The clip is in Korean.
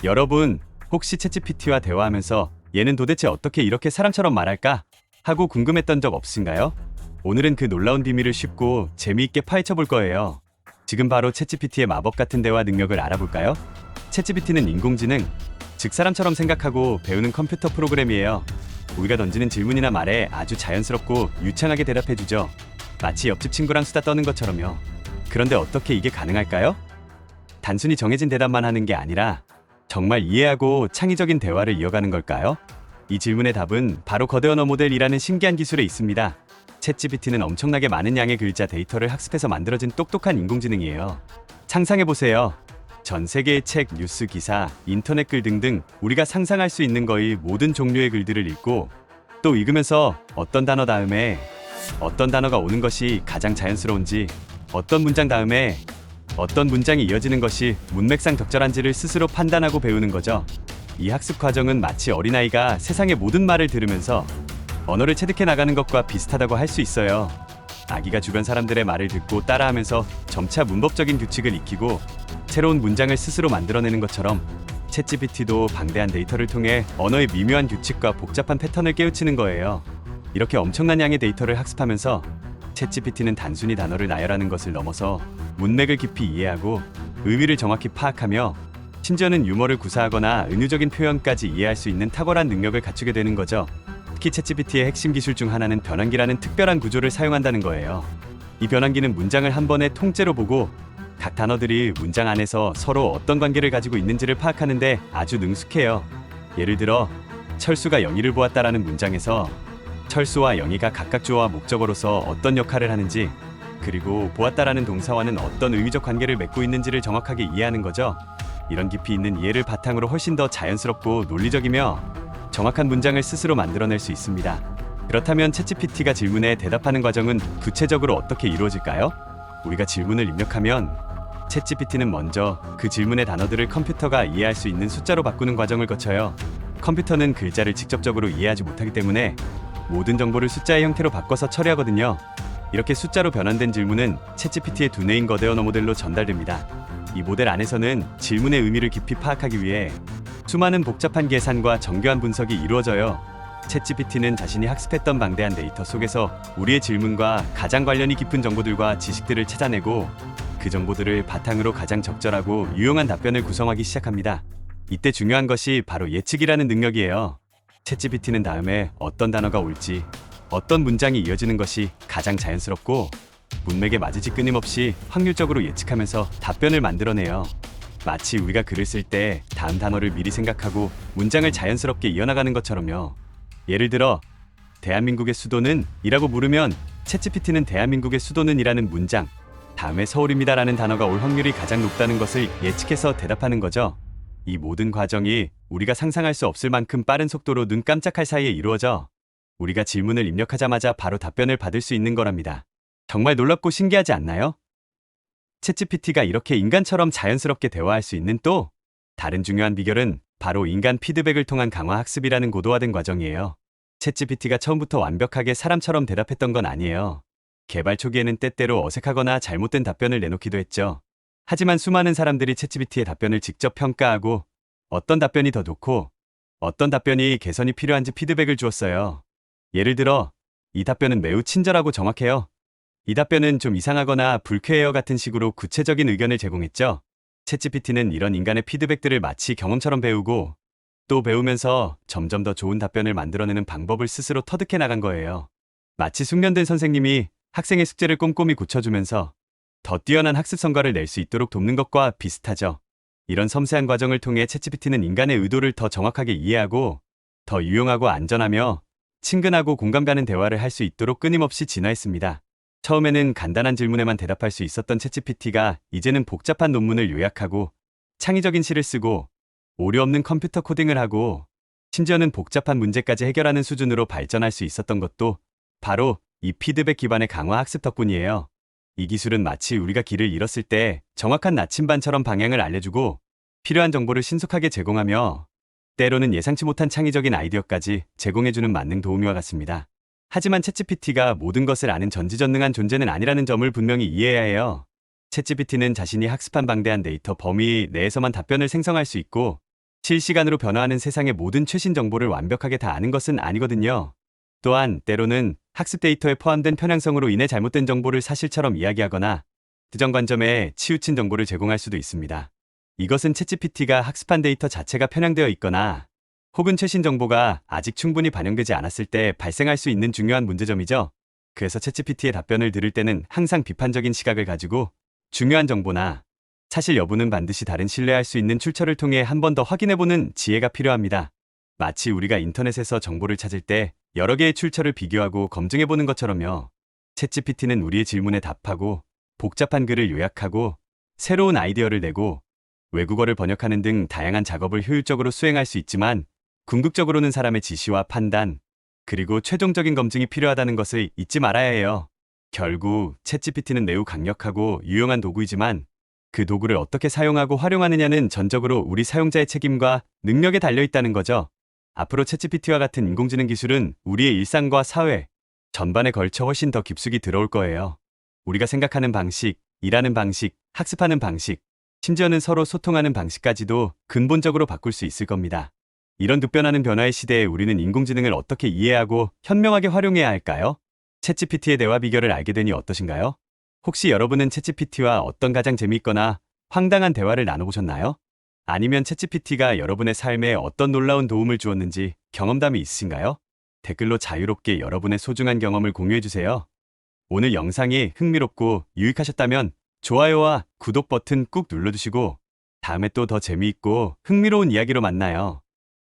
여러분, 혹시 챗GPT와 대화하면서 얘는 도대체 어떻게 이렇게 사람처럼 말할까? 하고 궁금했던 적 없으신가요? 오늘은 그 놀라운 비밀을 쉽고 재미있게 파헤쳐 볼 거예요. 지금 바로 챗GPT의 마법 같은 대화 능력을 알아볼까요? 챗GPT는 인공지능, 즉 사람처럼 생각하고 배우는 컴퓨터 프로그램이에요. 우리가 던지는 질문이나 말에 아주 자연스럽고 유창하게 대답해주죠. 마치 옆집 친구랑 수다 떠는 것처럼요. 그런데 어떻게 이게 가능할까요? 단순히 정해진 대답만 하는 게 아니라 정말 이해하고 창의적인 대화를 이어가는 걸까요? 이 질문의 답은 바로 거대 언어 모델이라는 신기한 기술에 있습니다. 챗GPT는 엄청나게 많은 양의 글자 데이터를 학습해서 만들어진 똑똑한 인공지능이에요. 상상해보세요. 전 세계의 책, 뉴스 기사, 인터넷 글 등등 우리가 상상할 수 있는 거의 모든 종류의 글들을 읽고 또 읽으면서 어떤 단어 다음에 어떤 단어가 오는 것이 가장 자연스러운지, 어떤 문장 다음에 어떤 문장이 이어지는 것이 문맥상 적절한지를 스스로 판단하고 배우는 거죠. 이 학습 과정은 마치 어린아이가 세상의 모든 말을 들으면서 언어를 체득해 나가는 것과 비슷하다고 할 수 있어요. 아기가 주변 사람들의 말을 듣고 따라하면서 점차 문법적인 규칙을 익히고 새로운 문장을 스스로 만들어내는 것처럼 챗GPT도 방대한 데이터를 통해 언어의 미묘한 규칙과 복잡한 패턴을 깨우치는 거예요. 이렇게 엄청난 양의 데이터를 학습하면서 챗GPT는 단순히 단어를 나열하는 것을 넘어서 문맥을 깊이 이해하고 의미를 정확히 파악하며 심지어는 유머를 구사하거나 은유적인 표현까지 이해할 수 있는 탁월한 능력을 갖추게 되는 거죠. 특히 챗GPT의 핵심 기술 중 하나는 변환기라는 특별한 구조를 사용한다는 거예요. 이 변환기는 문장을 한 번에 통째로 보고 각 단어들이 문장 안에서 서로 어떤 관계를 가지고 있는지를 파악하는데 아주 능숙해요. 예를 들어 철수가 영희를 보았다라는 문장에서 철수와 영희가 각각 주어와 목적어로서 어떤 역할을 하는지, 그리고 보았다라는 동사와는 어떤 의미적 관계를 맺고 있는지를 정확하게 이해하는 거죠. 이런 깊이 있는 이해를 바탕으로 훨씬 더 자연스럽고 논리적이며 정확한 문장을 스스로 만들어낼 수 있습니다. 그렇다면 챗GPT가 질문에 대답하는 과정은 구체적으로 어떻게 이루어질까요? 우리가 질문을 입력하면 챗GPT는 먼저 그 질문의 단어들을 컴퓨터가 이해할 수 있는 숫자로 바꾸는 과정을 거쳐요. 컴퓨터는 글자를 직접적으로 이해하지 못하기 때문에 모든 정보를 숫자의 형태로 바꿔서 처리하거든요. 이렇게 숫자로 변환된 질문은 챗GPT의 두뇌인 거대 언어 모델로 전달됩니다. 이 모델 안에서는 질문의 의미를 깊이 파악하기 위해 수많은 복잡한 계산과 정교한 분석이 이루어져요. 챗GPT는 자신이 학습했던 방대한 데이터 속에서 우리의 질문과 가장 관련이 깊은 정보들과 지식들을 찾아내고 그 정보들을 바탕으로 가장 적절하고 유용한 답변을 구성하기 시작합니다. 이때 중요한 것이 바로 예측이라는 능력이에요. 챗GPT는 다음에 어떤 단어가 올지, 어떤 문장이 이어지는 것이 가장 자연스럽고 문맥에 맞을지 끊임없이 확률적으로 예측하면서 답변을 만들어내요. 마치 우리가 글을 쓸 때 다음 단어를 미리 생각하고 문장을 자연스럽게 이어나가는 것처럼요. 예를 들어 대한민국의 수도는 이라고 물으면 챗GPT는 대한민국의 수도는 이라는 문장 다음에 서울입니다 라는 단어가 올 확률이 가장 높다는 것을 예측해서 대답하는 거죠. 이 모든 과정이 우리가 상상할 수 없을 만큼 빠른 속도로 눈 깜짝할 사이에 이루어져 우리가 질문을 입력하자마자 바로 답변을 받을 수 있는 거랍니다. 정말 놀랍고 신기하지 않나요? 챗GPT가 이렇게 인간처럼 자연스럽게 대화할 수 있는 또 다른 중요한 비결은 바로 인간 피드백을 통한 강화 학습이라는 고도화된 과정이에요. 챗GPT가 처음부터 완벽하게 사람처럼 대답했던 건 아니에요. 개발 초기에는 때때로 어색하거나 잘못된 답변을 내놓기도 했죠. 하지만 수많은 사람들이 챗GPT의 답변을 직접 평가하고 어떤 답변이 더 좋고 어떤 답변이 개선이 필요한지 피드백을 주었어요. 예를 들어 이 답변은 매우 친절하고 정확해요. 이 답변은 좀 이상하거나 불쾌해요 같은 식으로 구체적인 의견을 제공했죠. 챗GPT는 이런 인간의 피드백들을 마치 경험처럼 배우고 또 배우면서 점점 더 좋은 답변을 만들어내는 방법을 스스로 터득해 나간 거예요. 마치 숙련된 선생님이 학생의 숙제를 꼼꼼히 고쳐주면서 더 뛰어난 학습 성과를 낼 수 있도록 돕는 것과 비슷하죠. 이런 섬세한 과정을 통해 챗GPT는 인간의 의도를 더 정확하게 이해하고 더 유용하고 안전하며 친근하고 공감 가는 대화를 할 수 있도록 끊임없이 진화했습니다. 처음에는 간단한 질문에만 대답할 수 있었던 챗GPT가 이제는 복잡한 논문을 요약하고 창의적인 시를 쓰고 오류 없는 컴퓨터 코딩을 하고 심지어는 복잡한 문제까지 해결하는 수준으로 발전할 수 있었던 것도 바로 이 피드백 기반의 강화 학습 덕분이에요. 이 기술은 마치 우리가 길을 잃었을 때 정확한 나침반처럼 방향을 알려주고 필요한 정보를 신속하게 제공하며 때로는 예상치 못한 창의적인 아이디어까지 제공해주는 만능 도우미와 같습니다. 하지만 챗GPT가 모든 것을 아는 전지전능한 존재는 아니라는 점을 분명히 이해해야 해요. 챗GPT는 자신이 학습한 방대한 데이터 범위 내에서만 답변을 생성할 수 있고 실시간으로 변화하는 세상의 모든 최신 정보를 완벽하게 다 아는 것은 아니거든요. 또한 때로는 학습 데이터에 포함된 편향성으로 인해 잘못된 정보를 사실처럼 이야기하거나 특정 관점에 치우친 정보를 제공할 수도 있습니다. 이것은 챗GPT가 학습한 데이터 자체가 편향되어 있거나 혹은 최신 정보가 아직 충분히 반영되지 않았을 때 발생할 수 있는 중요한 문제점이죠. 그래서 챗GPT의 답변을 들을 때는 항상 비판적인 시각을 가지고 중요한 정보나 사실 여부는 반드시 다른 신뢰할 수 있는 출처를 통해 한 번 더 확인해보는 지혜가 필요합니다. 마치 우리가 인터넷에서 정보를 찾을 때 여러 개의 출처를 비교하고 검증해보는 것처럼요. 챗GPT는 우리의 질문에 답하고 복잡한 글을 요약하고 새로운 아이디어를 내고 외국어를 번역하는 등 다양한 작업을 효율적으로 수행할 수 있지만 궁극적으로는 사람의 지시와 판단, 그리고 최종적인 검증이 필요하다는 것을 잊지 말아야 해요. 결국 챗GPT는 매우 강력하고 유용한 도구이지만 그 도구를 어떻게 사용하고 활용하느냐는 전적으로 우리 사용자의 책임과 능력에 달려 있다는 거죠. 앞으로 챗GPT와 같은 인공지능 기술은 우리의 일상과 사회 전반에 걸쳐 훨씬 더 깊숙이 들어올 거예요. 우리가 생각하는 방식, 일하는 방식, 학습하는 방식, 심지어는 서로 소통하는 방식까지도 근본적으로 바꿀 수 있을 겁니다. 이런 급변하는 변화의 시대에 우리는 인공지능을 어떻게 이해하고 현명하게 활용해야 할까요? 챗GPT의 대화 비결을 알게 되니 어떠신가요? 혹시 여러분은 챗GPT와 어떤 가장 재미있거나 황당한 대화를 나눠보셨나요? 아니면 챗GPT가 여러분의 삶에 어떤 놀라운 도움을 주었는지 경험담이 있으신가요? 댓글로 자유롭게 여러분의 소중한 경험을 공유해주세요. 오늘 영상이 흥미롭고 유익하셨다면 좋아요와 구독 버튼 꾹 눌러주시고 다음에 또 더 재미있고 흥미로운 이야기로 만나요.